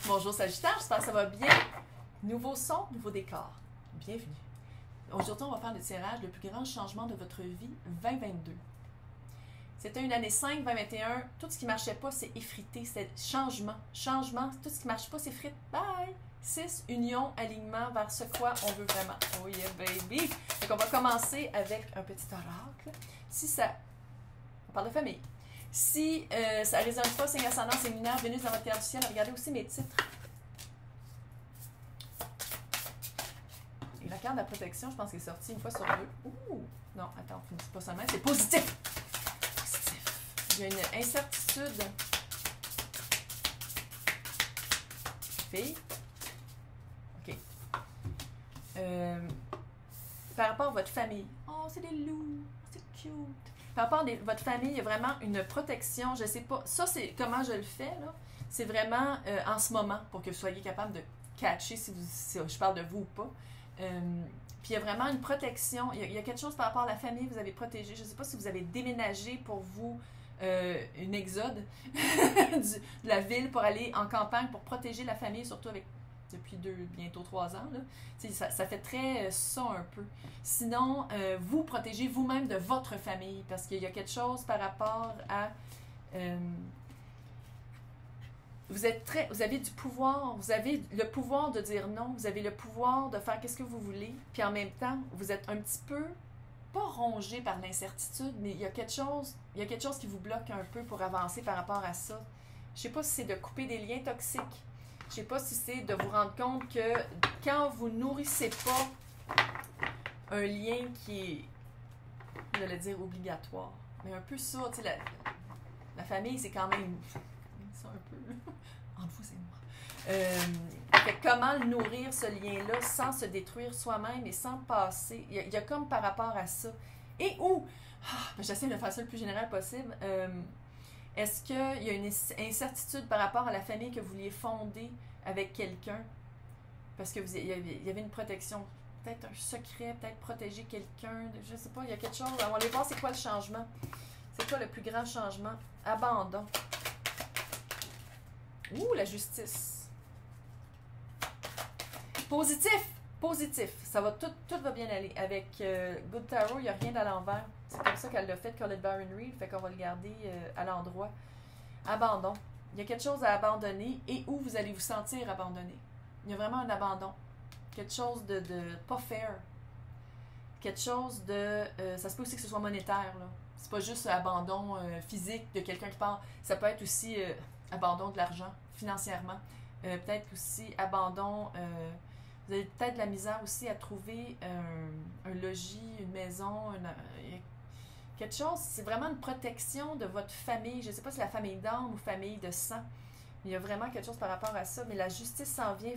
Bonjour Sagittaire, j'espère que ça va bien. Nouveau son, nouveau décor. Bienvenue. Aujourd'hui, on va faire le tirage, le plus grand changement de votre vie 2022. C'était une année 5, 2021. Tout ce qui ne marchait pas, c'est effrité. C'est changement. Changement. Tout ce qui ne marche pas, c'est frites. Bye! 6, union, alignement vers ce quoi on veut vraiment. Oh yeah, baby! Donc, on va commencer avec un petit oracle. Si ça... On parle de famille. Si ça ne résonne pas, signe ascendant, signe lunaire, Vénus dans votre carte du ciel, regardez aussi mes titres. Et la carte de la protection, je pense qu'elle est sortie une fois sur deux. Ouh! Non, attends, c'est pas seulement, c'est positif! Positif. Il y a une incertitude. Fille. OK. Par rapport à votre famille. Oh, c'est des loups! C'est cute! Par rapport à votre famille, il y a vraiment une protection. Je ne sais pas. Ça, c'est comment je le fais, là. C'est vraiment en ce moment pour que vous soyez capable de catcher si je parle de vous ou pas. Puis il y a vraiment une protection. Il y a quelque chose par rapport à la famille, vous avez protégé. Je ne sais pas si vous avez déménagé pour vous une exode de la ville pour aller en campagne pour protéger la famille, surtout avec depuis bientôt 3 ans. Là. Ça fait très ça un peu. Sinon, vous protégez vous-même de votre famille parce qu'il y a quelque chose par rapport à... vous avez du pouvoir, vous avez le pouvoir de dire non, vous avez le pouvoir de faire qu'est-ce que vous voulez, puis en même temps, vous êtes un petit peu, pas rongé par l'incertitude, mais il y a quelque chose qui vous bloque un peu pour avancer par rapport à ça. Je sais pas si c'est de couper des liens toxiques. Je sais pas si c'est de vous rendre compte que quand vous nourrissez pas un lien qui est, je vais le dire, obligatoire, mais un peu ça, tu sais, la famille, c'est quand même ça un peu, entre vous et moi. Fait comment nourrir ce lien-là sans se détruire soi-même et sans passer, il y a comme par rapport à ça. Et où, j'essaie de faire ça le plus général possible, est-ce qu'il y a une incertitude par rapport à la famille que vous vouliez fonder avec quelqu'un? Parce que il y avait une protection, peut-être un secret, peut-être protéger quelqu'un, je ne sais pas, il y a quelque chose. On va aller voir c'est quoi le changement. C'est quoi le plus grand changement? Abandon. Ouh, la justice. Positif! Positif. Ça va, tout va bien aller. Avec Good Tarot, il n'y a rien à l'envers. C'est comme ça qu'elle l'a fait, Colette Baron Reed, fait qu'on va le garder à l'endroit. Abandon. Il y a quelque chose à abandonner et où vous allez vous sentir abandonné. Il y a vraiment un abandon. Quelque chose de pas fair. Quelque chose de... ça se peut aussi que ce soit monétaire, là. C'est pas juste abandon physique de quelqu'un qui part. Ça peut être aussi abandon de l'argent, financièrement. Peut-être aussi abandon... vous avez peut-être de la misère aussi à trouver un logis, une maison, quelque chose. C'est vraiment une protection de votre famille. Je ne sais pas si c'est la famille d'âme ou famille de sang. Mais il y a vraiment quelque chose par rapport à ça. Mais la justice s'en vient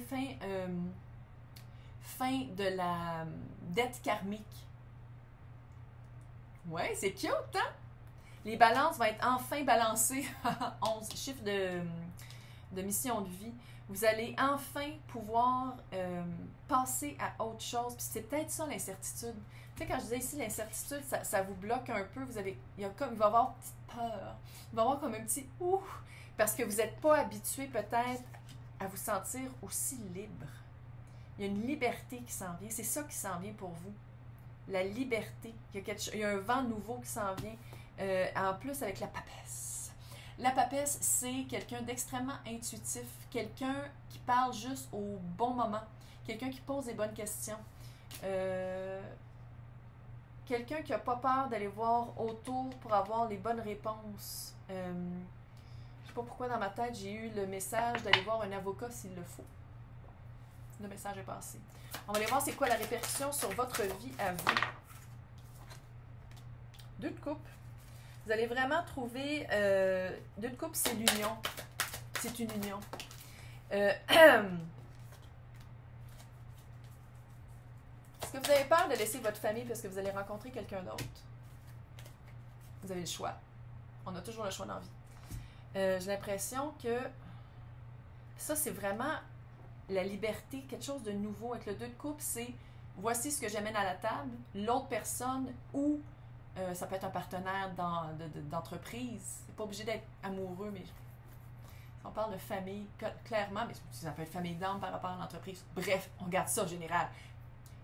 fin de la dette karmique. Ouais, c'est cute, hein? Les balances vont être enfin balancées. 11 chiffres de mission de vie. Vous allez enfin pouvoir passer à autre chose. Puis c'est peut-être ça l'incertitude. Tu sais, quand je disais ici l'incertitude, ça vous bloque un peu. Il va y avoir une petite peur. Il va y avoir comme un petit ouh, parce que vous n'êtes pas habitué peut-être à vous sentir aussi libre. Il y a une liberté qui s'en vient. C'est ça qui s'en vient pour vous. La liberté. Il y a un vent nouveau qui s'en vient. En plus avec la papesse. La papesse, c'est quelqu'un d'extrêmement intuitif, quelqu'un qui parle juste au bon moment, quelqu'un qui pose des bonnes questions, quelqu'un qui n'a pas peur d'aller voir autour pour avoir les bonnes réponses. Je ne sais pas pourquoi dans ma tête j'ai eu le message d'aller voir un avocat s'il le faut. Le message est passé. On va aller voir c'est quoi la répercussion sur votre vie à vous. 2 de coupe. Vous allez vraiment trouver... 2 de coupe, c'est l'union. C'est une union. Est-ce que vous avez peur de laisser votre famille parce que vous allez rencontrer quelqu'un d'autre? Vous avez le choix. On a toujours le choix dans la vie. J'ai l'impression que ça, c'est vraiment la liberté, quelque chose de nouveau. Avec le 2 de coupe, c'est voici ce que j'amène à la table. L'autre personne ou... ça peut être un partenaire d'entreprise. C'est pas obligé d'être amoureux, mais On parle de famille, clairement, mais ça peut être famille d'âme par rapport à l'entreprise. Bref, on garde ça en général.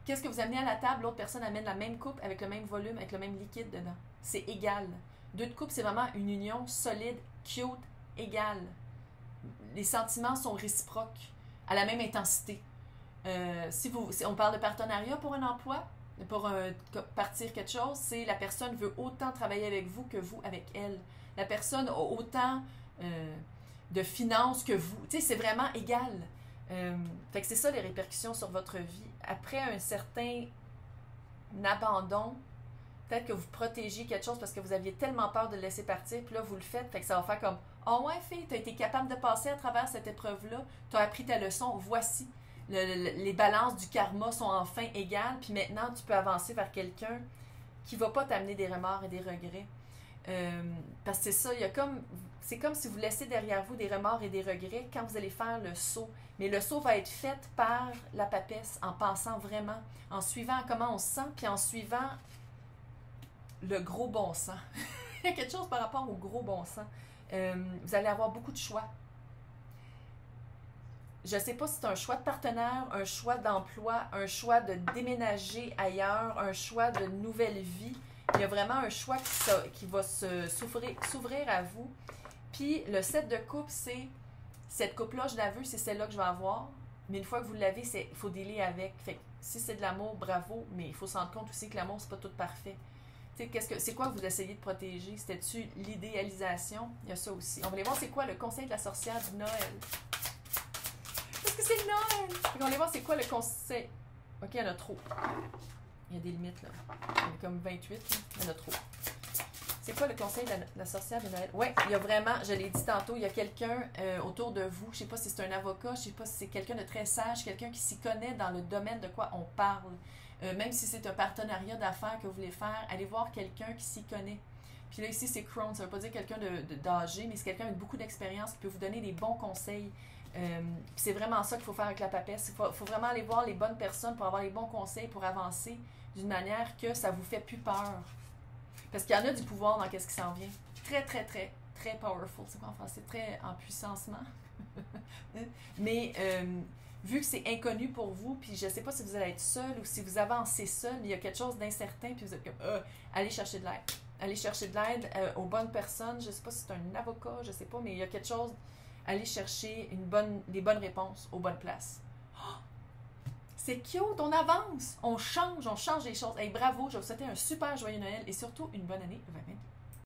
Qu'est-ce que vous amenez à la table? L'autre personne amène la même coupe avec le même volume, avec le même liquide dedans. C'est égal. 2 de coupe, c'est vraiment une union solide, cute, égale. Les sentiments sont réciproques, à la même intensité. Si on parle de partenariat pour un emploi, pour partir quelque chose, c'est la personne veut autant travailler avec vous que vous avec elle. La personne a autant de finances que vous. Tu sais, c'est vraiment égal. Fait que c'est ça les répercussions sur votre vie. Après un certain abandon, peut-être que vous protégez quelque chose parce que vous aviez tellement peur de le laisser partir, puis là, vous le faites, fait que ça va faire comme « Oh ouais, fille, tu as été capable de passer à travers cette épreuve-là, tu as appris ta leçon, voici. Les balances du karma sont enfin égales, puis maintenant, tu peux avancer vers quelqu'un qui ne va pas t'amener des remords et des regrets. » Parce que c'est ça, c'est comme si vous laissez derrière vous des remords et des regrets quand vous allez faire le saut. Mais le saut va être fait par la papesse, en pensant vraiment, en suivant comment on se sent, puis en suivant le gros bon sens. Il y a quelque chose par rapport au gros bon sens. Vous allez avoir beaucoup de choix. Je ne sais pas si c'est un choix de partenaire, un choix d'emploi, un choix de déménager ailleurs, un choix de nouvelle vie. Il y a vraiment un choix qui va s'ouvrir à vous. Puis le 7 de coupe, c'est cette coupe-là, je la veux, c'est celle-là que je vais avoir. Mais une fois que vous l'avez, il faut dealer avec. Fait que si c'est de l'amour, bravo, mais il faut se rendre compte aussi que l'amour, c'est pas tout parfait. C'est quoi que vous essayez de protéger? C'était-tu l'idéalisation? Il y a ça aussi. On va aller voir c'est quoi le conseil de la sorcière de Noël. Parce que c'est Noël! On va aller voir c'est quoi le conseil. Ok, il y en a trop. Il y a des limites, là. Il y en a comme 28, là. Il y en a trop. C'est quoi le conseil de la sorcière de Noël? Oui, il y a vraiment, je l'ai dit tantôt, il y a quelqu'un autour de vous, je ne sais pas si c'est un avocat, je ne sais pas si c'est quelqu'un de très sage, quelqu'un qui s'y connaît dans le domaine de quoi on parle. Même si c'est un partenariat d'affaires que vous voulez faire, allez voir quelqu'un qui s'y connaît. Puis là, ici, c'est Crohn, ça ne veut pas dire quelqu'un d'âgé, mais c'est quelqu'un avec beaucoup d'expérience qui peut vous donner des bons conseils. C'est vraiment ça qu'il faut faire avec la papesse. Il faut vraiment aller voir les bonnes personnes pour avoir les bons conseils, pour avancer d'une manière que ça ne vous fait plus peur. Parce qu'il y en a du pouvoir dans qu'est-ce qui s'en vient. Très, très, très, très powerful. C'est quoi en français? Très en puissancement. Mais vu que c'est inconnu pour vous, puis je ne sais pas si vous allez être seul ou si vous avancez seul, mais il y a quelque chose d'incertain, puis vous êtes comme, allez chercher de l'aide. Allez chercher de l'aide aux bonnes personnes. Je ne sais pas si c'est un avocat, je ne sais pas, mais il y a quelque chose. Allez chercher les bonnes réponses aux bonnes places. Oh! C'est cute, on avance, on change les choses. Hey, bravo, je vais vous souhaiter un super joyeux Noël et surtout une bonne année 2022.